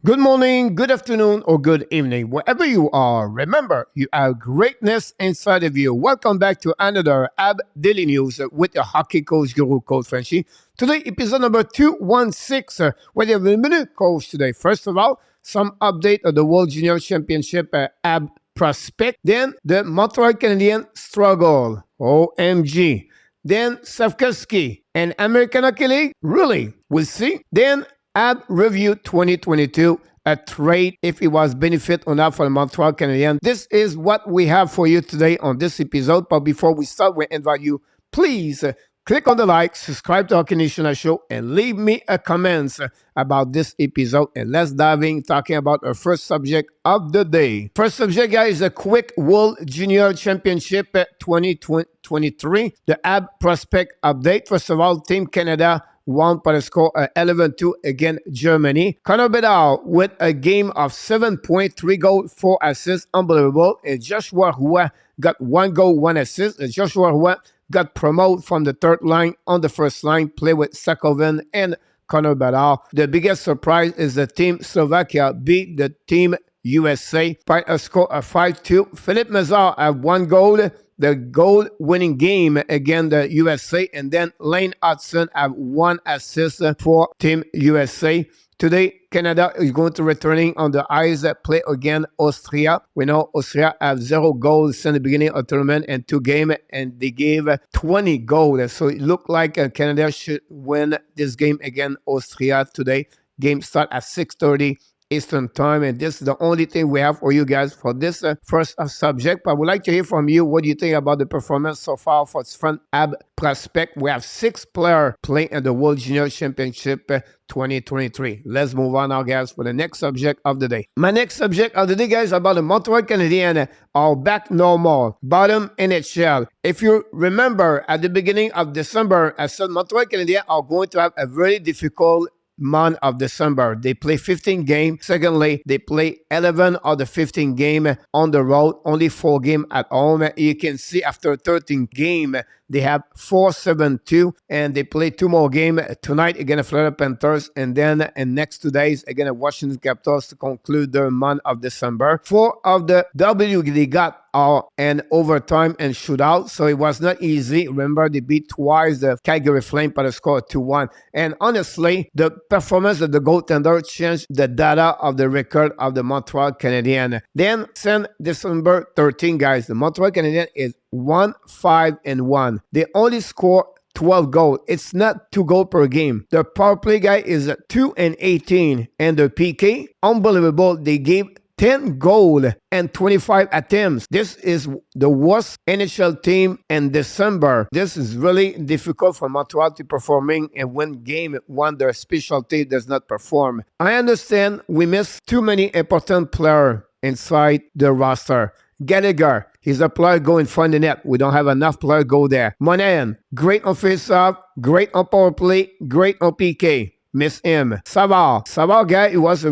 Good morning, good afternoon, or good evening, wherever you are. Remember, you have greatness inside of you. Welcome back to another AB Daily News with your hockey coach, Guru Coach Frenchy. Today, episode number 216, where you have a minute coach today. First of all, some update of the World Junior Championship AB prospect. Then, the Montreal Canadiens struggle. OMG. Then, SLAFKOVSKY and American Hockey League. Really? We'll see. Then, AB Review 2022, a trade if it was benefit or not for the Montreal Canadiens. This is what we have for you today on this episode. But before we start, we invite you, please click on the like, subscribe to our Canadian Show, and leave me a comment about this episode. And let's dive in talking about our first subject of the day. First subject, guys, is a quick World Junior Championship 2023. The AB Prospect Update. First of all, Team Canada won by the score 11-2 against Germany. Connor Bedard with a game of 7.3 goals, 4 assists. Unbelievable. And Joshua Roy got 1 goal, 1 assist. And Joshua Roy got promoted from the third line on the first line, play with Sakoven and Connor Bedard. The biggest surprise is the team Slovakia beat the team USA by a score of 5-2. Philippe Mazar had 1 goal, the goal-winning game against the USA, and then Lane Hudson have 1 assist for Team USA. Today, Canada is going to returning on the ice play against Austria. We know Austria have 0 goals since the beginning of the tournament and 2 games, and they gave 20 goals. So it looked like Canada should win this game against Austria today. Game start at 6:30. Eastern time, and this is the only thing we have for you guys for this first subject. But I would like to hear from you. What do you think about the performance so far for its front AB prospect? We have 6 players playing in the World Junior Championship 2023. Let's move on now, guys, for the next subject of the day. My next subject of the day, guys, about the Montreal Canadiens are back normal, bottom NHL. If you remember, at the beginning of December, I said Montreal Canadiens are going to have a very difficult month of December. They play 15 games. Secondly, they play 11 of the 15 games on the road, only 4 games at home. You can see after 13 games, they have 4-7-2, and they play 2 more games tonight against the Florida Panthers, and then in next 2 days against the Washington Capitals to conclude the month of December. 4 of the W they got are in overtime and shootout, so it was not easy. Remember, they beat twice the Calgary Flames by the score 2-1. And honestly, the performance of the goaltender changed the data of the record of the Montreal Canadiens. Then, since December 13, guys, the Montreal Canadiens is 1-5-1. They only score 12 goals. It's not 2 goals per game. The power play guy is 2-18. And the PK, unbelievable. They gave 10 goals and 25 attempts. This is the worst NHL team in December. This is really difficult for Montreal to performing, and when game 1 their specialty does not perform. I understand we miss too many important players inside the roster. Gallagher, he's a player go in front of the net. We don't have enough players go there. Monahan, great on face-off, great on power play, great on PK. Miss him. Savard guy, it was a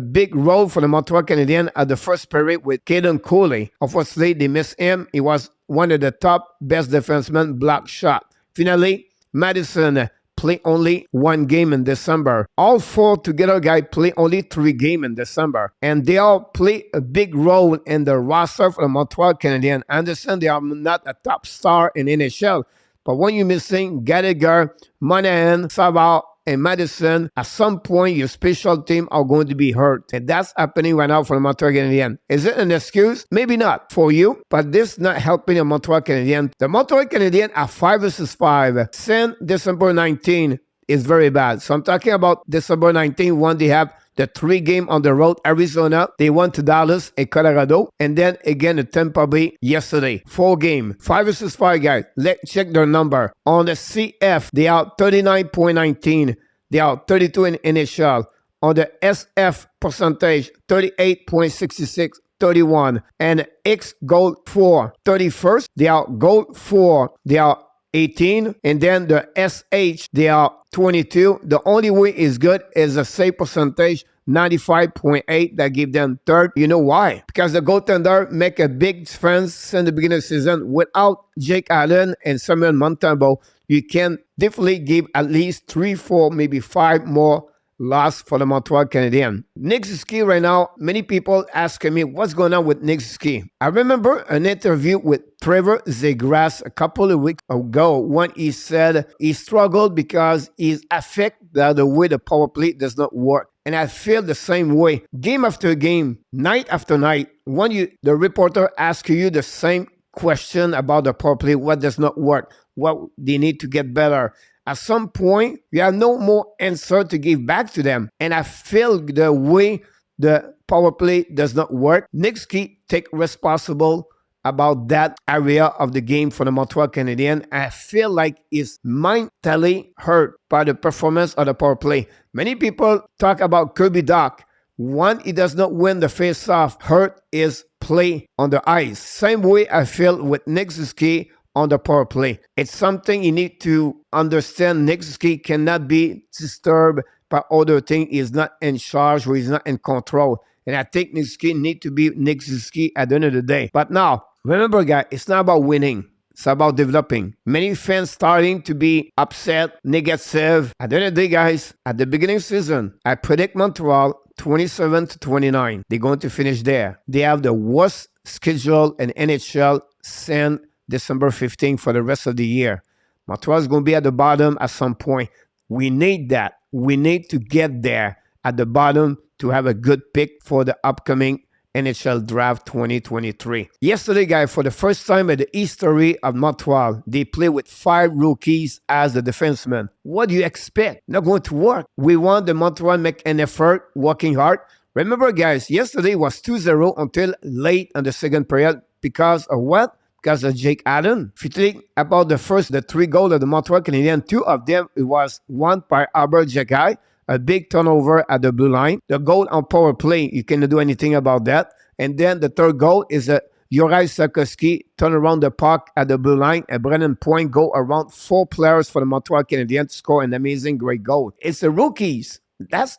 big role for the Montreal Canadiens at the first period with Caden Cooley. Unfortunately, they missed him. He was one of the top best defensemen, block shot. Finally, Madison play only 1 game in December. All 4 together guys play only 3 games in December. And they all play a big role in the roster for the Montreal Canadiens. I understand they are not a top star in NHL. But when you're missing Gallagher, Monahan, Savard, and Madison, at some point, your special team are going to be hurt. And that's happening right now for the Montreal Canadiens. Is it an excuse? Maybe not for you, but this is not helping the Montreal Canadiens. The Montreal Canadiens are 5-5. Since December 19 is very bad. So I'm talking about December 19 when they have the 3 game on the road. Arizona, they went to Dallas and Colorado, and then again to Tampa Bay yesterday. 4 game, 5-5 guys. Let's check their number. On the CF, they are 39.19. They are 32 in NHL. On the SF percentage, 38.66. 31. And X goal 4, 31st. They are goal 4. They are 18, and then the SH, they are 22. The only way is good is the save percentage, 95.8, that give them third. You know why? Because the goaltender make a big difference in the beginning of the season. Without Jake Allen and Samuel Montembeault, you can definitely give at least 3, 4, maybe 5 more loss for the Montreal Canadiens. Nick Suzuki right now, many people asking me what's going on with Nick Suzuki. I remember an interview with Trevor Zegras a couple of weeks ago when he said he struggled because he's affected by the way the power play does not work. And I feel the same way. Game after game, night after night, when the reporter asks you the same question about the power play, what does not work, what they need to get better. At some point, you have no more answer to give back to them. And I feel the way the power play does not work. Nick Suzuki take responsible about that area of the game for the Montreal Canadiens. I feel like he's mentally hurt by the performance of the power play. Many people talk about Kirby Dach. When he does not win the face-off, hurt his play on the ice. Same way I feel with Nick Suzuki on the power play. It's something you need to understand. Nick Suzuki cannot be disturbed by other things. He's not in charge or he's not in control. And I think Nick Suzuki need to be Nick Suzuki at the end of the day. But now, remember, guys, it's not about winning. It's about developing. Many fans starting to be upset, negative. At the end of the day, guys, at the beginning of the season, I predict Montreal 27-29. They're going to finish there. They have the worst schedule in NHL since December 15th for the rest of the year. Montreal is going to be at the bottom at some point. We need that. We need to get there at the bottom to have a good pick for the upcoming NHL Draft 2023. Yesterday, guys, for the first time in the history of Montreal, they play with 5 rookies as the defensemen. What do you expect? Not going to work. We want the Montreal make an effort, working hard. Remember, guys, yesterday was 2-0 until late in the second period because of what? Because of Jake Allen. If you think about the 3 goals of the Montreal Canadiens, 2 of them, it was one by Albert Jagai, a big turnover at the blue line. The goal on power play, you cannot do anything about that. And then the third goal is a Juraj Slavkovsky turn around the puck at the blue line, and Brennan Point go around 4 players for the Montreal Canadiens to score an amazing, great goal. It's the rookies. That's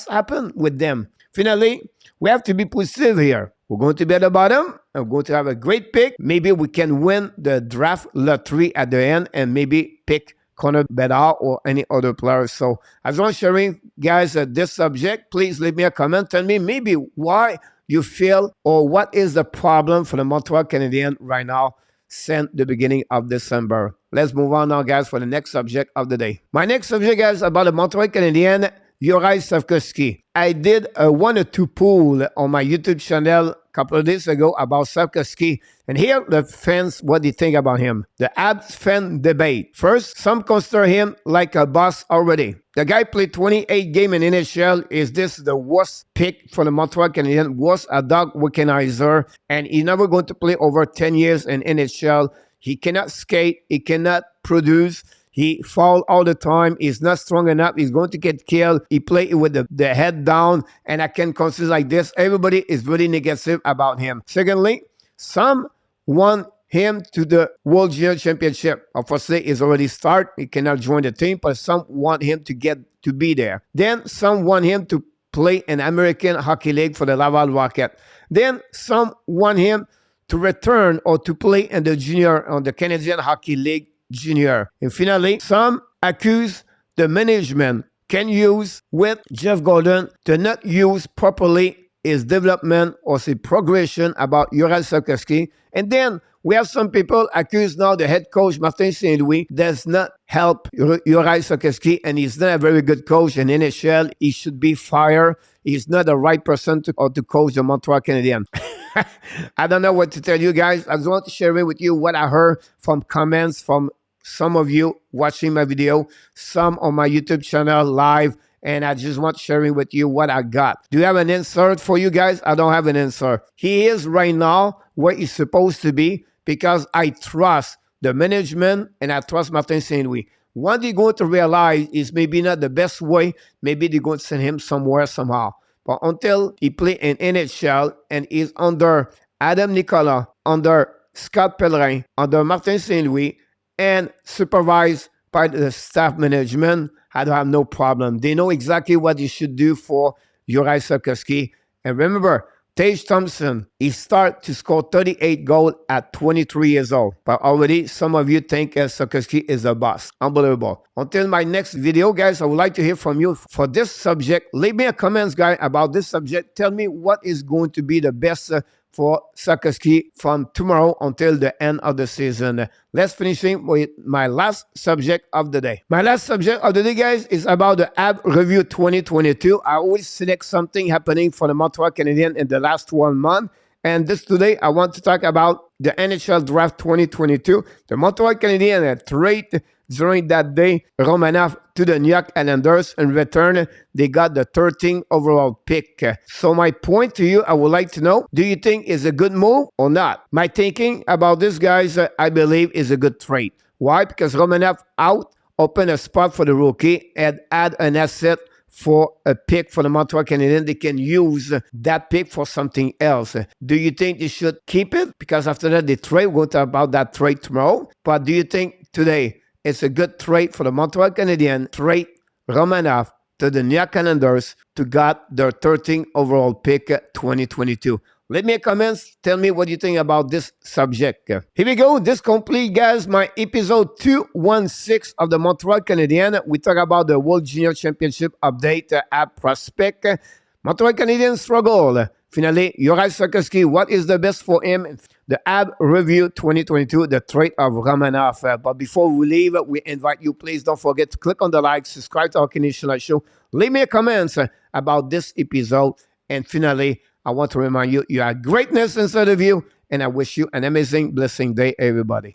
happened with them. Finally, we have to be positive here. We're going to be at the bottom. I'm going to have a great pick. Maybe we can win the draft lottery at the end and maybe pick Connor Bedard or any other players. So as I'm sharing, guys, this subject, please leave me a comment. Tell me maybe why you feel or what is the problem for the Montreal Canadiens right now since the beginning of December. Let's move on now, guys, for the next subject of the day. My next subject, guys, about the Montreal Canadiens, Juraj Slavkovsky. I did a 1 or 2 poll on my YouTube channel a couple of days ago about Slavkovsky, and here the fans, what they think about him. The Habs fan debate. First, some consider him like a boss already. The guy played 28 games in NHL. Is this the worst pick for the Montreal Canadiens? Worst a dog womanizer, and he's never going to play over 10 years in NHL. He cannot skate. He cannot produce. He falls all the time. He's not strong enough. He's going to get killed. He plays with the head down. And I can consider like this. Everybody is really negative about him. Secondly, some want him to the World Junior Championship. Obviously, it's already started. He cannot join the team, but some want him to be there. Then some want him to play in American Hockey League for the Laval Rocket. Then some want him to return or to play in the junior on the Canadian Hockey League Junior. And finally, some accuse the management can use with Jeff Gordon to not use properly his development or his progression about Juraj Slavkovsky. And then we have some people accuse now the head coach, Martin St. Louis, does not help Juraj Slavkovsky, and he's not a very good coach in NHL. He should be fired. He's not the right person to coach the Montreal Canadiens. I don't know what to tell you guys. I just want to share it with you what I heard from comments from some of you watching my video, some on my YouTube channel live, and I just want to share it with you what I got. Do you have an answer for you guys? I don't have an answer. He is right now where he's supposed to be because I trust the management and I trust Martin St. Louis. What they're going to realize is maybe not the best way. Maybe they're going to send him somewhere somehow. But until he play in NHL and is under Adam Nicola, under Scott Pellerin, under Martin St. Louis, and supervised by the staff management, I don't have no problem. They know exactly what they should do for Juraj Slavkovsky. And remember, Tage Thompson, he started to score 38 goals at 23 years old. But already some of you think SLAFKOVSKY is a boss. Unbelievable. Until my next video, guys, I would like to hear from you for this subject. Leave me a comments, guys, about this subject. Tell me what is going to be the best for SLAFKOVSKY from tomorrow until the end of the season. Let's finish with my last subject of the day. My last subject of the day, guys, is about the Habs Review 2022. I always select something happening for the Montreal Canadiens in the last 1 month. And this today, I want to talk about the NHL Draft 2022. The Montreal Canadiens trade during that day ROMANOV to the New York Islanders. In return, they got the 13th overall pick. So my point to you, I would like to know, do you think it's a good move or not? My thinking about this, guys, I believe is a good trade. Why? Because ROMANOV out, open a spot for the rookie, and add an asset for a pick for the Montreal Canadiens. They can use that pick for something else. Do you think they should keep it? Because after that, they trade. We'll talk about that trade tomorrow. But do you think today it's a good trade for the Montreal Canadiens? Trade ROMANOV to the New York Islanders to get their 13th overall pick 2022. Leave me a comments. Tell me what you think about this subject. Here we go. This complete, guys, my episode 216 of the Montreal Canadiens. We talk about the World Junior Championship update at prospect. Montreal Canadiens struggle. Finally, Juraj Slavkovsky, what is the best for him? The Habs Review 2022, the trade of ROMANOV. But before we leave, we invite you, please don't forget to click on the like, subscribe to our Canadian show. Leave me a comment about this episode. And finally, I want to remind you, you have greatness inside of you, and I wish you an amazing, blessing day, everybody.